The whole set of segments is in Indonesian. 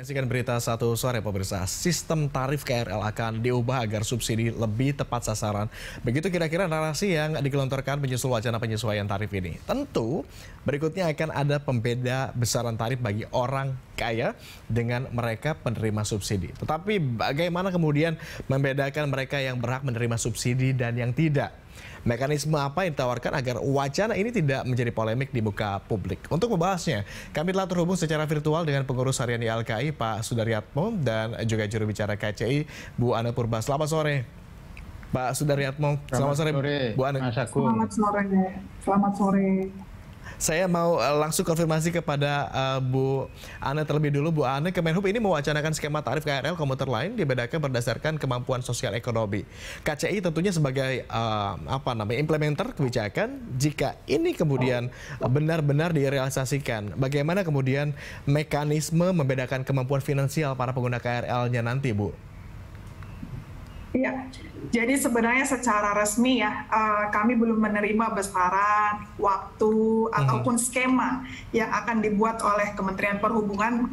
Menyaksikan berita satu sore pemirsa, sistem tarif KRL akan diubah agar subsidi lebih tepat sasaran. Begitu kira-kira narasi yang digelontorkan menyusul wacana penyesuaian tarif ini. Tentu berikutnya akan ada pembeda besaran tarif bagi orang kaya dengan mereka penerima subsidi. Tetapi bagaimana kemudian membedakan mereka yang berhak menerima subsidi dan yang tidak? Mekanisme apa yang ditawarkan agar wacana ini tidak menjadi polemik di muka publik? Untuk membahasnya, kami telah terhubung secara virtual dengan pengurus harian YLKI Pak Sudaryatmo dan juga juru bicara KCI Bu Ane Purba. Selamat sore, Pak Sudaryatmo. Selamat sore, Bu Ane. Selamat sore. Selamat sore. Saya mau langsung konfirmasi kepada Bu Ane terlebih dulu. Bu Ane, Kemenhub ini mewacanakan skema tarif KRL komuter lain dibedakan berdasarkan kemampuan sosial ekonomi. KCI tentunya sebagai implementer kebijakan. Jika ini kemudian benar-benar direalisasikan, bagaimana kemudian mekanisme membedakan kemampuan finansial para pengguna KRL-nya nanti, Bu? Iya, jadi sebenarnya secara resmi ya, kami belum menerima besaran, waktu, ataupun skema yang akan dibuat oleh Kementerian Perhubungan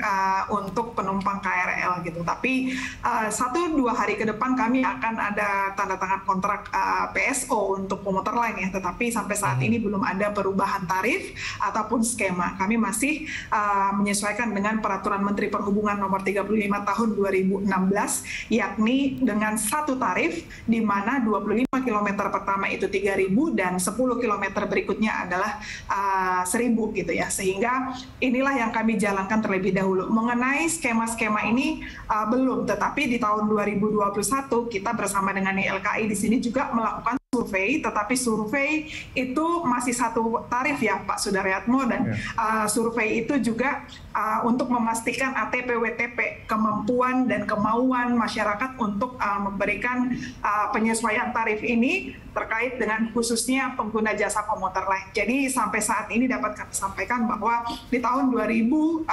untuk penumpang KRL gitu. Tapi 1-2 hari ke depan kami akan ada tanda tangan kontrak PSO untuk komuter lain ya. Tetapi sampai saat ini belum ada perubahan tarif ataupun skema. Kami masih menyesuaikan dengan Peraturan Menteri Perhubungan Nomor 35 Tahun 2016, yakni dengan satu tarif di mana 25 km pertama itu 3.000 dan 10 km berikutnya adalah 1.000 gitu ya. Sehingga inilah yang kami jalankan terlebih dahulu. Mengenai skema-skema ini belum, tetapi di tahun 2021 kita bersama dengan YLKI di sini juga melakukan survei, tetapi survei itu masih satu tarif ya Pak Sudaryatmo, dan survei itu juga untuk memastikan ATP-WTP, kemampuan dan kemauan masyarakat untuk memberikan penyesuaian tarif ini terkait dengan khususnya pengguna jasa komuter lain. Jadi sampai saat ini dapat kami sampaikan bahwa di tahun 2023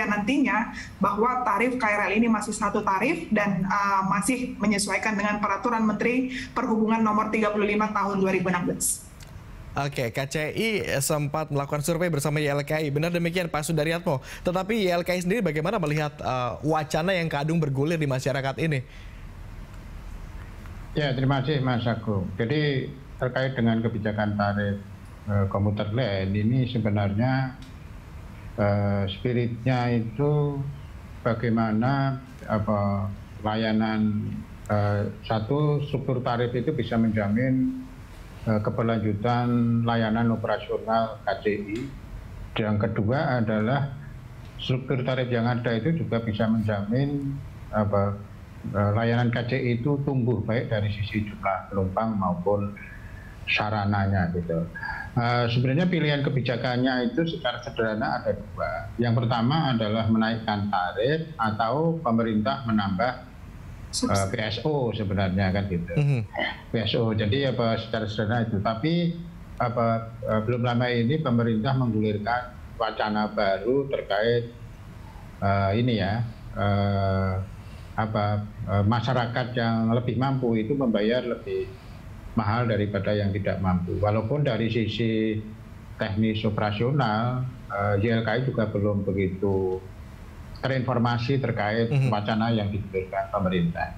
nantinya bahwa tarif KRL ini masih satu tarif dan masih menyesuaikan dengan Peraturan Menteri Perhubungan Nomor 35 Tahun 2016. Oke, KCI sempat melakukan survei bersama YLKI. Benar demikian Pak Sudaryatmo. Tetapi YLKI sendiri bagaimana melihat wacana yang kadung bergulir di masyarakat ini? Ya, terima kasih Mas Agung. Jadi terkait dengan kebijakan tarif komuter lain ini sebenarnya spiritnya itu bagaimana layanan satu struktur tarif itu bisa menjamin keberlanjutan layanan operasional KCI. Yang kedua adalah struktur tarif yang ada itu juga bisa menjamin layanan KCI itu tumbuh baik dari sisi jumlah penumpang maupun sarananya gitu. Sebenarnya pilihan kebijakannya itu secara sederhana ada dua. Yang pertama adalah menaikkan tarif atau pemerintah menambah PSO sebenarnya kan gitu. PSO. Jadi secara sederhana itu. Tapi belum lama ini pemerintah menggulirkan wacana baru terkait masyarakat yang lebih mampu itu membayar lebih mahal daripada yang tidak mampu. Walaupun dari sisi teknis operasional YLKI juga belum begitu terinformasi terkait wacana yang diberikan pemerintah.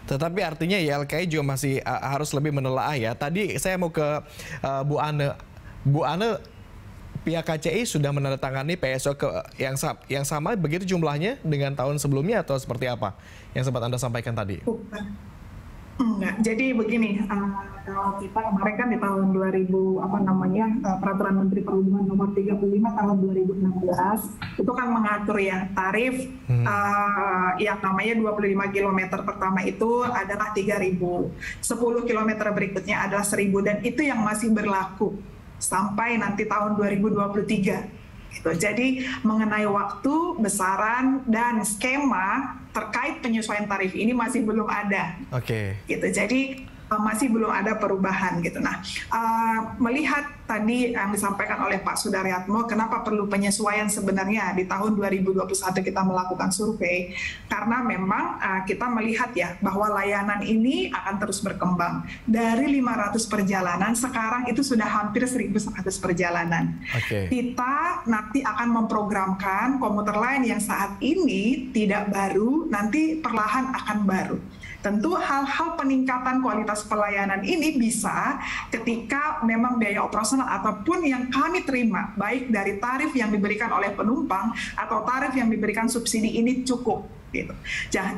Tetapi artinya YLKI juga masih harus lebih menelaah ya. Tadi saya mau ke Bu Ane. Bu Ane, pihak KCI sudah menandatangani PSO yang sama begitu jumlahnya dengan tahun sebelumnya atau seperti apa yang sempat Anda sampaikan tadi? Enggak. Jadi begini, kalau kita kemarin kan di tahun 2000 Peraturan Menteri Perhubungan Nomor 35 Tahun 2016 itu kan mengatur ya tarif yang namanya 25 km pertama itu adalah 3.000, 10 km berikutnya adalah 1.000, dan itu yang masih berlaku sampai nanti tahun 2023. Gitu. Jadi mengenai waktu, besaran, dan skema terkait penyesuaian tarif ini masih belum ada. Oke. Gitu. Jadi masih belum ada perubahan gitu. Nah, melihat tadi yang disampaikan oleh Pak Sudaryatmo, kenapa perlu penyesuaian sebenarnya di tahun 2021 kita melakukan survei, karena memang kita melihat ya bahwa layanan ini akan terus berkembang. Dari 500 perjalanan, sekarang itu sudah hampir 1.100 perjalanan. Kita nanti akan memprogramkan komuter lain yang saat ini tidak baru, nanti perlahan akan baru. Tentu hal-hal peningkatan kualitas pelayanan ini bisa ketika memang biaya operasional ataupun yang kami terima, baik dari tarif yang diberikan oleh penumpang atau tarif yang diberikan subsidi ini cukup. Gitu.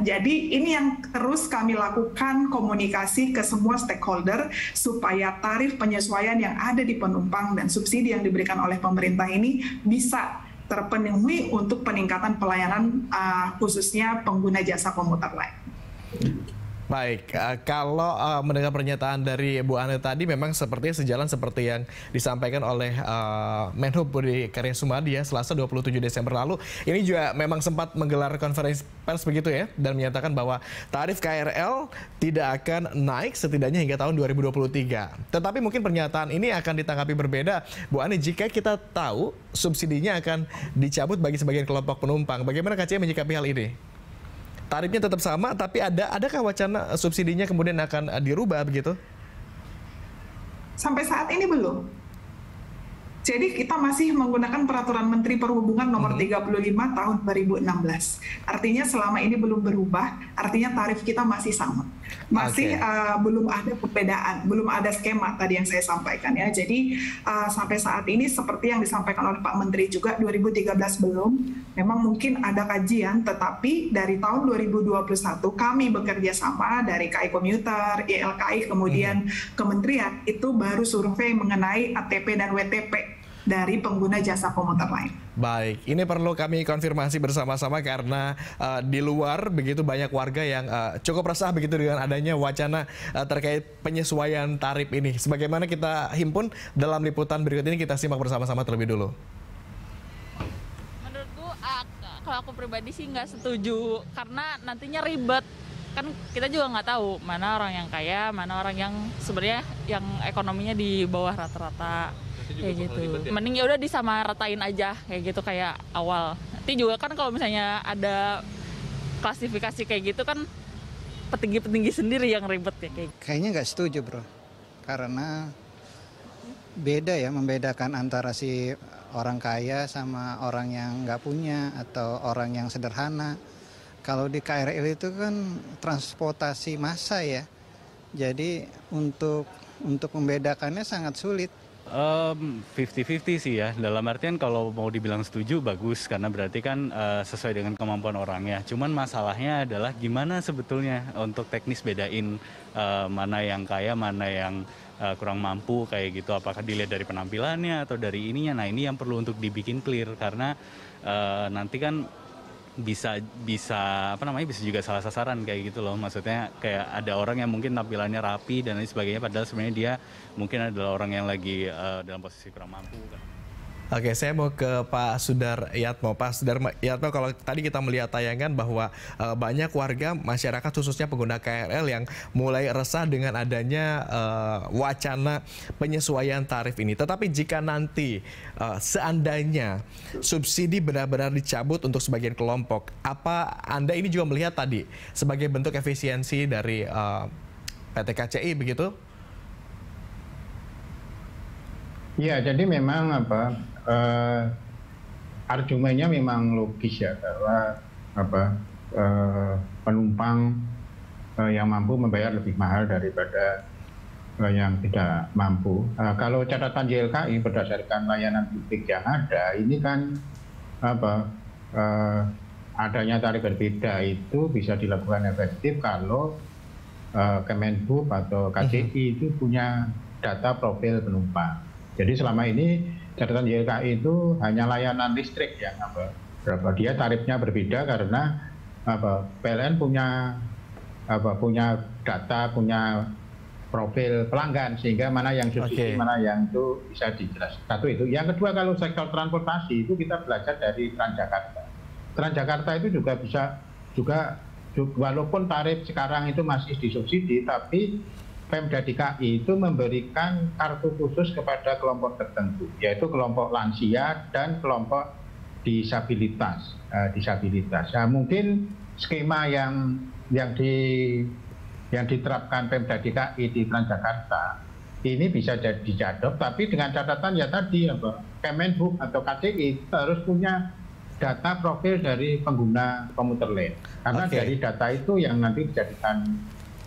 Jadi ini yang terus kami lakukan komunikasi ke semua stakeholder supaya tarif penyesuaian yang ada di penumpang dan subsidi yang diberikan oleh pemerintah ini bisa terpenuhi untuk peningkatan pelayanan khususnya pengguna jasa komuter lain. Baik, kalau mendengar pernyataan dari Bu Ane tadi memang sepertinya sejalan seperti yang disampaikan oleh Menhub Budi Karya Sumadi ya, Selasa 27 Desember lalu. Ini juga memang sempat menggelar konferensi pers begitu ya, dan menyatakan bahwa tarif KRL tidak akan naik setidaknya hingga tahun 2023. Tetapi mungkin pernyataan ini akan ditanggapi berbeda, Bu Ane, jika kita tahu subsidinya akan dicabut bagi sebagian kelompok penumpang. Bagaimana KCI menyikapi hal ini? Tarifnya tetap sama, tapi adakah wacana subsidinya kemudian akan dirubah begitu? Sampai saat ini belum. Jadi kita masih menggunakan Peraturan Menteri Perhubungan Nomor 35 Tahun 2016. Artinya selama ini belum berubah, artinya tarif kita masih sama. Masih belum ada perbedaan, belum ada skema tadi yang saya sampaikan ya. Jadi sampai saat ini seperti yang disampaikan oleh Pak Menteri juga 2013 belum. Memang mungkin ada kajian, tetapi dari tahun 2021 kami bekerja sama dari KAI Komuter, YLKI, kemudian Kementerian itu baru survei mengenai ATP dan WTP dari pengguna jasa komuter lain. Baik, ini perlu kami konfirmasi bersama-sama karena di luar begitu banyak warga yang cukup resah begitu dengan adanya wacana terkait penyesuaian tarif ini. Sebagaimana kita himpun dalam liputan berikut ini, kita simak bersama-sama terlebih dulu. Menurutku, kalau aku pribadi sih nggak setuju karena nantinya ribet. Kan kita juga nggak tahu mana orang yang kaya, mana orang yang sebenarnya yang ekonominya di bawah rata-rata. Kayak gitu. Mending ya udah disamaratain aja kayak gitu kayak awal. Nanti juga kan kalau misalnya ada klasifikasi kayak gitu kan petinggi-petinggi sendiri yang ribet ya kayak. Kayaknya nggak setuju, bro. Karena beda ya, membedakan antara si orang kaya sama orang yang nggak punya atau orang yang sederhana. Kalau di KRL itu kan transportasi massa ya. Jadi untuk membedakannya sangat sulit. 50-50 sih ya, dalam artian kalau mau dibilang setuju bagus karena berarti kan sesuai dengan kemampuan orangnya. Cuman masalahnya adalah gimana sebetulnya untuk teknis bedain mana yang kaya, mana yang kurang mampu kayak gitu. Apakah dilihat dari penampilannya atau dari ininya? Nah ini yang perlu untuk dibikin clear karena nanti kan bisa bisa juga salah sasaran kayak gitu loh. Maksudnya kayak ada orang yang mungkin tampilannya rapi dan lain sebagainya padahal sebenarnya dia mungkin adalah orang yang lagi dalam posisi kurang mampu kan. Oke, saya mau ke Pak Sudaryatmo. Pak Sudaryatmo, kalau tadi kita melihat tayangan bahwa banyak warga masyarakat khususnya pengguna KRL yang mulai resah dengan adanya wacana penyesuaian tarif ini. Tetapi jika nanti seandainya subsidi benar-benar dicabut untuk sebagian kelompok, apa Anda ini juga melihat tadi sebagai bentuk efisiensi dari PT KCI begitu? Ya, jadi memang argumennya memang logis ya bahwa penumpang yang mampu membayar lebih mahal daripada yang tidak mampu. Kalau catatan YLKI berdasarkan layanan publik yang ada, ini kan adanya tarif berbeda itu bisa dilakukan efektif kalau Kemenhub atau KCI itu punya data profil penumpang. Jadi selama ini catatan YLKI itu hanya layanan listrik yang dia tarifnya berbeda karena PLN punya data, punya profil pelanggan sehingga mana yang subsidi, mana yang itu bisa dijelaskan. Satu itu. Yang kedua, kalau sektor transportasi itu kita belajar dari Transjakarta. Transjakarta itu juga bisa walaupun tarif sekarang itu masih disubsidi, tapi Pemda DKI itu memberikan kartu khusus kepada kelompok tertentu, yaitu kelompok lansia dan kelompok disabilitas. Nah, mungkin skema yang diterapkan Pemda DKI di Transjakarta ini bisa jadi dijadok, tapi dengan catatan ya tadi Kemenhub atau KCI harus punya data profil dari pengguna komuter lain, karena dari data itu yang nanti dijadikan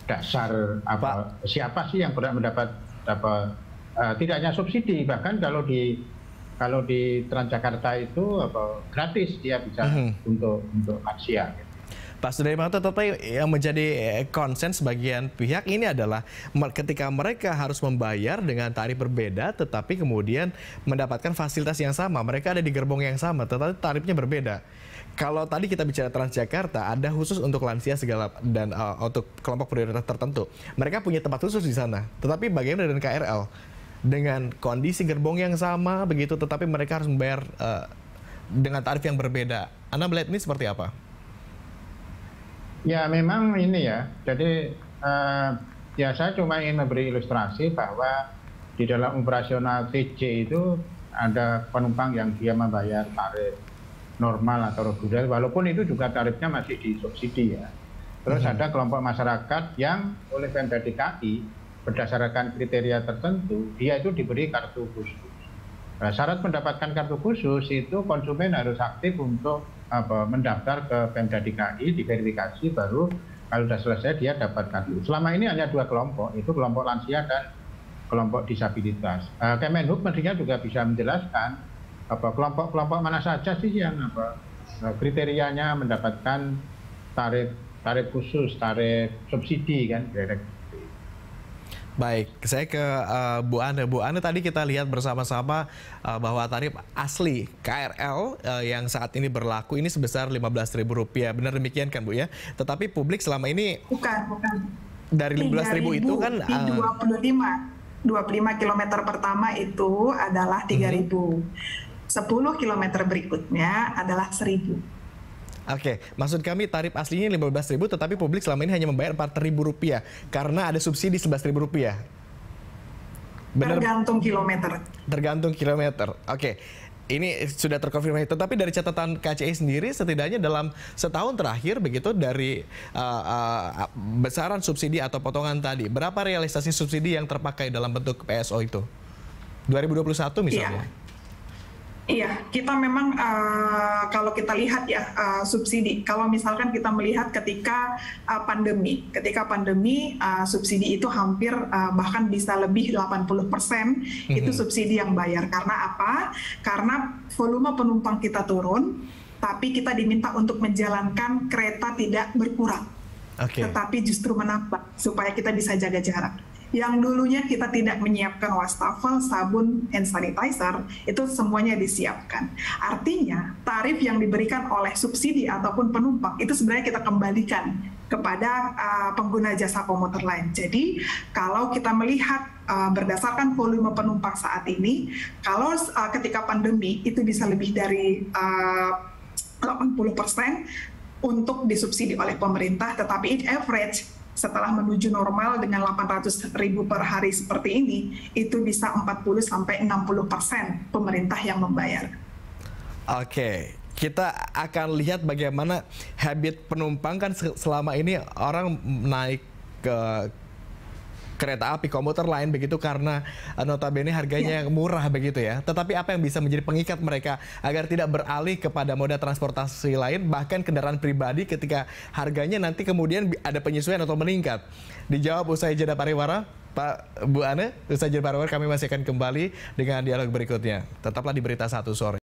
dasar siapa sih yang berhak mendapat tidak hanya subsidi, bahkan kalau di Transjakarta itu gratis dia bisa untuk lansia. Pak Sudarmanto, tetapi yang menjadi konsen sebagian pihak ini adalah ketika mereka harus membayar dengan tarif berbeda, tetapi kemudian mendapatkan fasilitas yang sama, mereka ada di gerbong yang sama, tetapi tarifnya berbeda. Kalau tadi kita bicara Transjakarta, ada khusus untuk lansia segala dan untuk kelompok prioritas tertentu. Mereka punya tempat khusus di sana. Tetapi bagaimana dengan KRL? Dengan kondisi gerbong yang sama begitu, tetapi mereka harus membayar dengan tarif yang berbeda. Anda melihat ini seperti apa? Ya memang ini ya. Jadi ya saya cuma ingin memberi ilustrasi bahwa di dalam operasional TJ itu ada penumpang yang dia membayar tarif normal atau reguler, walaupun itu juga tarifnya masih disubsidi ya. Terus ada kelompok masyarakat yang oleh Pemda DKI berdasarkan kriteria tertentu, dia itu diberi kartu khusus. Nah, syarat mendapatkan kartu khusus itu konsumen harus aktif untuk mendaftar ke Pemda DKI, diverifikasi, baru kalau sudah selesai dia dapat kartu. Selama ini hanya dua kelompok, itu kelompok lansia dan kelompok disabilitas. Kemenhub mestinya juga bisa menjelaskan kelompok-kelompok mana saja sih yang kriterianya mendapatkan tarif khusus, tarif subsidi kan. Baik, saya ke Bu Ane. Bu Ane, tadi kita lihat bersama-sama bahwa tarif asli KRL yang saat ini berlaku ini sebesar Rp15.000. Benar demikian kan Bu ya? Tetapi publik selama ini bukan. Dari Rp15.000 itu kan 25 km pertama itu adalah 3.000. 10 km berikutnya adalah 1.000. Oke, maksud kami tarif aslinya Rp15.000, tetapi publik selama ini hanya membayar Rp4.000 karena ada subsidi Rp11.000. Benar? Tergantung kilometer. Tergantung kilometer. Oke, ini sudah terkonfirmasi. Tetapi dari catatan KCI sendiri, setidaknya dalam setahun terakhir begitu dari besaran subsidi atau potongan tadi, berapa realisasi subsidi yang terpakai dalam bentuk PSO itu? 2021 misalnya? Iya, kita memang kalau kita lihat ya subsidi, kalau misalkan kita melihat ketika pandemi subsidi itu hampir bahkan bisa lebih 80% itu subsidi yang bayar. Karena apa? Karena volume penumpang kita turun, tapi kita diminta untuk menjalankan kereta tidak berkurang, tetapi justru menambah supaya kita bisa jaga jarak. Yang dulunya kita tidak menyiapkan wastafel, sabun, hand sanitizer, itu semuanya disiapkan. Artinya, tarif yang diberikan oleh subsidi ataupun penumpang, itu sebenarnya kita kembalikan kepada pengguna jasa komuter lain. Jadi, kalau kita melihat berdasarkan volume penumpang saat ini, kalau ketika pandemi, itu bisa lebih dari 80% untuk disubsidi oleh pemerintah, tetapi it average setelah menuju normal dengan 800.000 per hari seperti ini, itu bisa 40-60% pemerintah yang membayar. Oke, kita akan lihat bagaimana habit penumpang kan selama ini orang naik ke kereta api komuter lain begitu karena notabene harganya murah begitu ya. Tetapi apa yang bisa menjadi pengikat mereka agar tidak beralih kepada moda transportasi lain, bahkan kendaraan pribadi ketika harganya nanti kemudian ada penyesuaian atau meningkat? Dijawab usai jeda pariwara. Pak, Bu Ane, usai jeda pariwara kami masih akan kembali dengan dialog berikutnya. Tetaplah di Berita 1 Sore.